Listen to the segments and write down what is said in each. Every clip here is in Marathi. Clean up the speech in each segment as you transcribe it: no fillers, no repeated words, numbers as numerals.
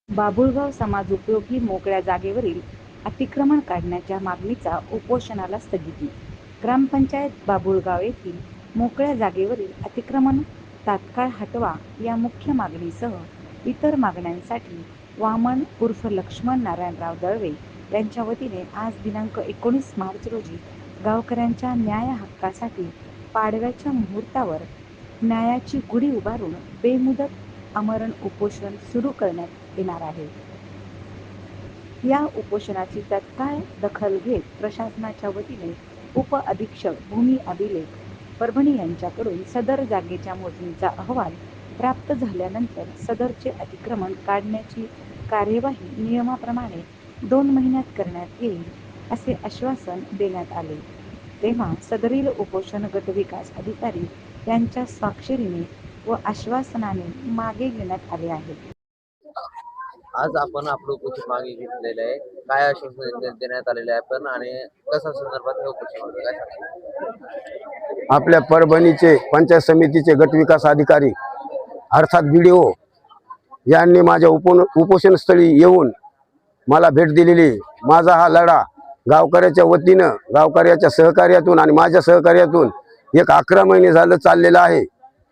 बाभुळगाव समाजोपयोगी मोकळ्या जागेवरील अतिक्रमण काढण्याच्या मागणीचा उपोषणाला स्थगिती. ग्रामपंचायत बाभुळगाव येथील मोकळ्या जागेवरील अतिक्रमण तात्काळ हटवा या मुख्य मागणीसह इतर मागण्यांसाठी वामन उर्फ लक्ष्मण नारायणराव दळवे यांच्या वतीने आज दिनांक 19 मार्च रोजी गावकऱ्यांच्या न्याय हक्कासाठी पाडव्याच्या मुहूर्तावर न्यायाची गुढी उभारून बेमुदत आमरण उपोषण सुरू करण्यात येणार आहे. या उपोषणाची तत्काळ दखल घेत प्रशासनाच्या वतीने उप अधीक्षक भूमी अभिलेख परभणी यांच्याकडून सदर जागेच्या मोजणीचा अहवाल प्राप्त झाल्यानंतर सदरचे अतिक्रमण काढण्याची कार्यवाही नियमाप्रमाणे 2 महिन्यात करण्यात येईल असे आश्वासन देण्यात आले. तेव्हा सदरील उपोषण गटविकास अधिकारी यांच्या स्वाक्षरीने व आश्वासनाने मागे घेण्यात आले आहे. आज आपण आपलं उपोषण मागे घेतलेलं आहे. काय आश्वासन देण्यात आलेलं आहे पण आणि कशा संदर्भात हे उपोषण होतं काय सांगा? आपल्या परभणीचे पंचायत समितीचे गटविकास अधिकारी अर्थात BDO यांनी माझ्या उपोषणस्थळी येऊन मला भेट दिलेली. माझा हा लढा गावकऱ्याच्या वतीनं, गावकऱ्याच्या सहकार्यातून आणि माझ्या सहकार्यातून 11 महिने झालं चाललेला आहे.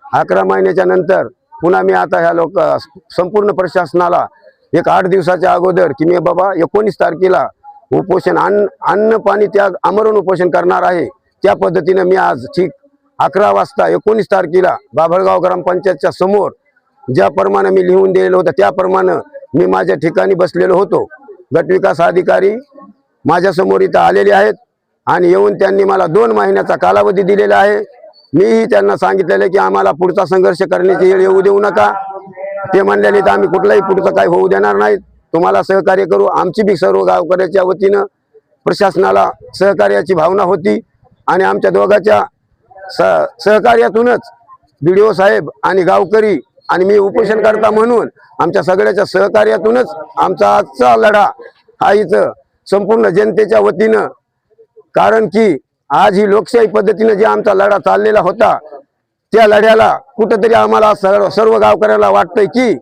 11 महिन्याच्या नंतर पुन्हा मी आता ह्या संपूर्ण प्रशासनाला 8 दिवसाच्या अगोदर की मी बाबा 19 तारखेला उपोषण अन्न पाणी त्याग आमरण उपोषण करणार आहे. त्या पद्धतीने मी आज ठीक 11 वाजता 19 तारखेला बाभळगाव ग्रामपंचायतच्या समोर ज्याप्रमाणे मी लिहून दिलेलं होतं त्याप्रमाणे मी माझ्या ठिकाणी बसलेलो होतो. गटविकास अधिकारी माझ्यासमोर इथं आलेले आहेत आणि येऊन त्यांनी मला 2 महिन्याचा कालावधी दिलेला आहे. मीही त्यांना सांगितलेलं की आम्हाला पुढचा संघर्ष करण्याची वेळ येऊ देऊ नका. ते म्हणलेले तर आम्ही कुठलाही पुढचं काही होऊ देणार नाहीत, तुम्हाला सहकार्य करू. आमची बी सर्व गावकऱ्याच्या वतीनं प्रशासनाला सहकार्याची भावना होती आणि आमच्या दोघांच्या सहकार्यातूनच BDO साहेब आणि गावकरी आणि मी उपोषणकर्ता म्हणून आमच्या सगळ्याच्या सहकार्यातूनच आमचा आजचा लढा हा इथं संपूर्ण जनतेच्या वतीनं, कारण की आज ही लोकशाही पद्धतीने जे आमचा लढा चाललेला होता त्या लढ्याला कुठंतरी आम्हाला सर्व गावकऱ्याला वाटतंय की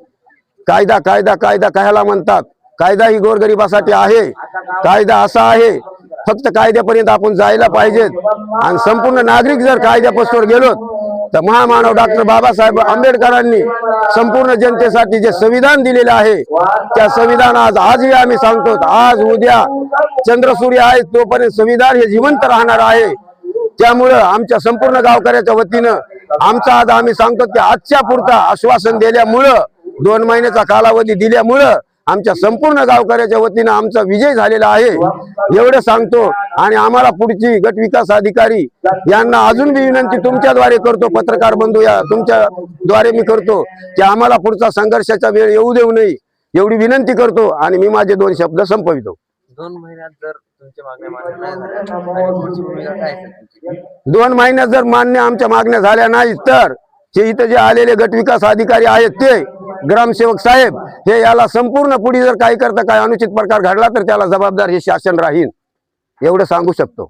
कायदा कायदा कायदा कायला म्हणतात, कायदा ही गोरगरिबासाठी आहे. कायदा असा आहे फक्त कायद्यापर्यंत आपण जायला पाहिजेत आणि संपूर्ण नागरिक जर कायद्यापासून गेलो तर महामानव डॉक्टर बाबासाहेब आंबेडकरांनी संपूर्ण जनतेसाठी जे संविधान दिलेले आहे त्या संविधान आजही आम्ही सांगतो, आज उद्या चंद्रसूर्य आहे तोपर्यंत संविधान हे जिवंत राहणार आहे. त्यामुळं आमच्या संपूर्ण गावकऱ्याच्या वतीनं आमचा आज आम्ही सांगतो की आजच्या पुरता आश्वासन दिल्यामुळं 2 महिन्याचा कालावधी दिल्यामुळं आमच्या संपूर्ण गावकऱ्याच्या वतीनं आमचा विजय झालेला आहे एवढं सांगतो. आणि आम्हाला पुढची गटविकास अधिकारी यांना अजून मी विनंती तुमच्याद्वारे करतो, पत्रकार बंधू या तुमच्याद्वारे मी करतो की आम्हाला पुढचा संघर्षाचा वेळ येऊ देऊ नये एवढी विनंती करतो आणि मी माझे 2 शब्द संपवितो. 2 महिन्यात जर तुमच्या मागण्या मान्य नाही झाल्या पुढची भूमिका काय असेल तुमची? 2 महिन्यात जर मान्य आमच्या मागण्या झाल्या नाही तर जे इथं जे आलेले गटविकास अधिकारी आहेत ते ग्रामसेवक साहेब हे याला संपूर्ण पुढे जर काही करता काय अनुचित प्रकार घडला तर त्याला जबाबदार हे शासन राहील एवढं सांगू शकतो.